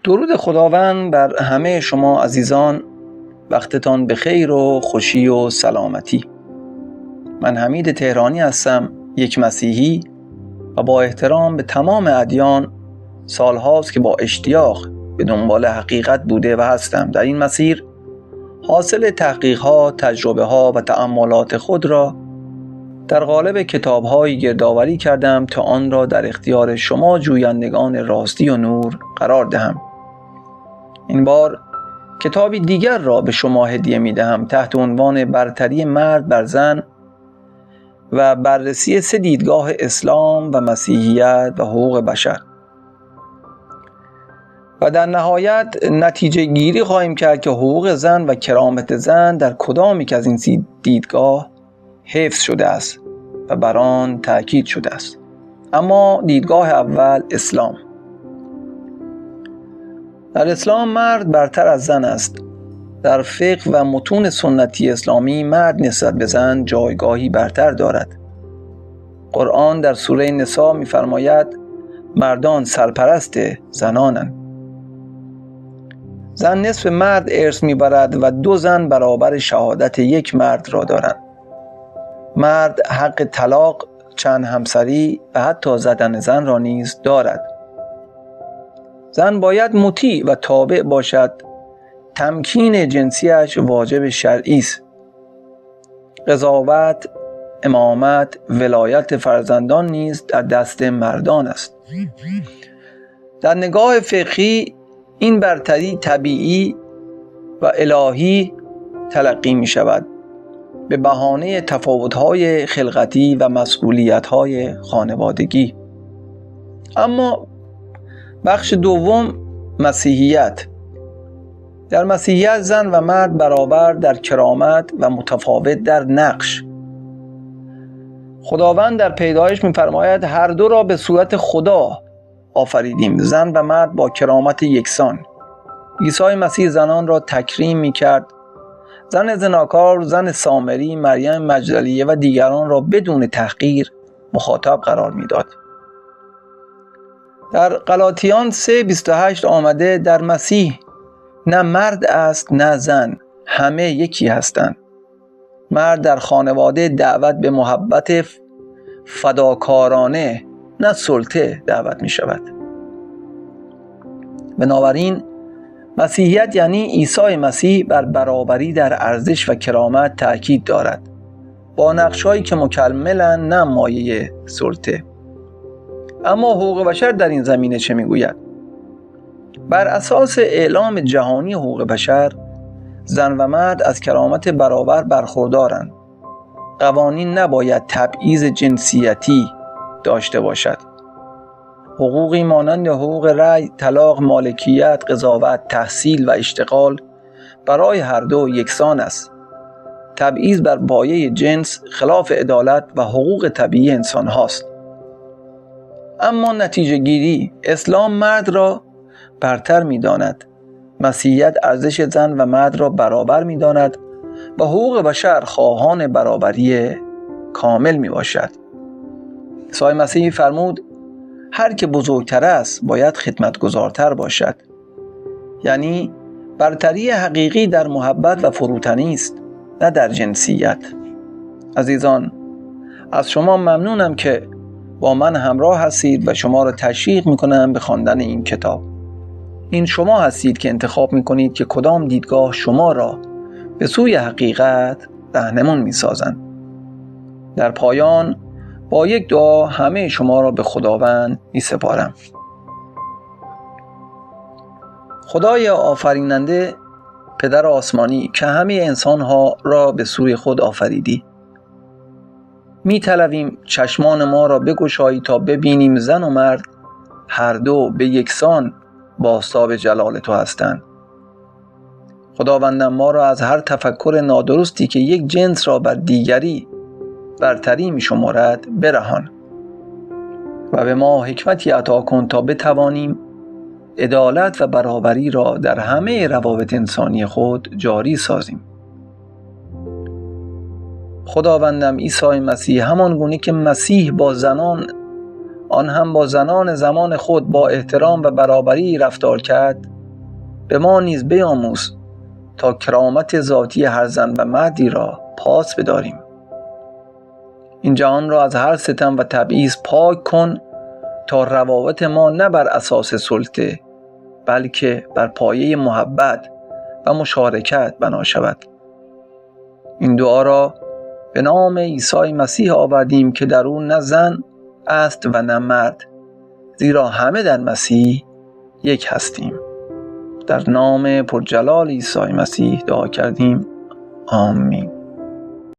درود خداوند بر همه شما عزیزان. وقتتان بخیر و خوشی و سلامتی. من حمید تهرانی هستم، یک مسیحی و با احترام به تمام ادیان. سالهاست که با اشتیاق به دنبال حقیقت بوده و هستم. در این مسیر حاصل تحقیقات، تجربه‌ها و تأملات خود را در قالب کتاب‌هایی گردآوری کردم تا آن را در اختیار شما جویندگان راستی و نور قرار دهم. این بار کتابی دیگر را به شما هدیه می‌دهم تحت عنوان برتری مرد بر زن و بررسی 3 دیدگاه اسلام و مسیحیت و حقوق بشر. و در نهایت نتیجه گیری خواهیم کرد که حقوق زن و کرامت زن در کدام یک از این دیدگاه حفظ شده است و بر آن تأکید شده است. اما دیدگاه اول، اسلام. در اسلام مرد برتر از زن است. در فقه و متون سنتی اسلامی مرد نسبت به زن جایگاهی برتر دارد. قرآن در سوره نساء می‌فرماید مردان سرپرست زنانند. زن نصف مرد ارث می‌برد و 2 زن برابر شهادت 1 مرد را دارند. مرد حق طلاق، چند همسری و حتی زدن زن را نیز دارد. زن باید مطیع و تابع باشد. تمکین جنسیش واجب شرعی است. قضاوت، امامت، ولایت فرزندان نیز در دست مردان است. در نگاه فقهی این برتری طبیعی و الهی تلقی می شود به بهانه تفاوت‌های خلقتی و مسئولیت‌های خانوادگی. اما بخش دوم، مسیحیت. در مسیحیت زن و مرد برابر در کرامت و متفاوت در نقش. خداوند در پیدایش می‌فرماید هر دو را به صورت خدا آفریدیم، زن و مرد با کرامت یکسان. عیسی مسیح زنان را تکریم می‌کرد. زن زناکار، زن سامری، مریم مجدلیه و دیگران را بدون تحقیر مخاطب قرار می‌داد. در غلاطیان 3:28 آمده در مسیح نه مرد است نه زن، همه یکی هستند. مرد در خانواده دعوت به محبت فداکارانه نه سلطه دعوت می شود. بنابراین مسیحیت یعنی عیسی مسیح بر برابری در ارزش و کرامت تأکید دارد، با نقش‌هایی که مکملند نه مایه سلطه. اما حقوق بشر در این زمینه چه میگوید؟ بر اساس اعلام جهانی حقوق بشر، زن و مرد از کرامت برابر برخوردارند. قوانین نباید تبعیض جنسیتی داشته باشد. حقوقی مانند حقوق رأی، طلاق، مالکیت، قضاوت، تحصیل و اشتغال برای هر دو یکسان است. تبعیض بر پایه جنس خلاف عدالت و حقوق طبیعی انسان هاست. اما نتیجه گیری، اسلام مرد را برتر می داند. مسیحیت ارزش زن و مرد را برابر می داند و حقوق بشر خواهان برابری کامل می باشد. عیسی مسیح فرمود هر که بزرگتر است باید خدمتگزارتر باشد. یعنی برتری حقیقی در محبت و فروتنی است، نه در جنسیت. عزیزان، از شما ممنونم که با من همراه هستید و شما را تشویق می‌کنم به خواندن این کتاب. این شما هستید که انتخاب می‌کنید که کدام دیدگاه شما را به سوی حقیقت راهنمون می‌سازند. در پایان با یک دعا همه شما را به خداوند می‌سپارم. خدای آفریننده، پدر آسمانی که همه انسان‌ها را به سوی خود آفریدی، می‌طلبیم چشمان ما را بگشایی تا ببینیم زن و مرد هر دو به یکسان بازتاب جلال تو هستند. خداوندم ما را از هر تفکر نادرستی که یک جنس را بر دیگری برتری می‌شمارد برهان و به ما حکمتی عطا کن تا بتوانیم عدالت و برابری را در همه روابط انسانی خود جاری سازیم. خداوندم عیسی مسیح همان گونه که مسیح با زنان آن هم با زنان زمان خود با احترام و برابری رفتار کرد، به ما نیز بیاموز تا کرامت ذاتی هر زن و مردی را پاس بداریم. این جهان را از هر ستم و تبعیض پاک کن تا روابط ما نه بر اساس سلطه بلکه بر پایه محبت و مشارکت بنا شود. این دعا را به نام عیسی مسیح آوردیم که در او نه زن است و نه مرد، زیرا همه در مسیح یک هستیم. در نام پرجلال عیسی مسیح دعا کردیم. آمین.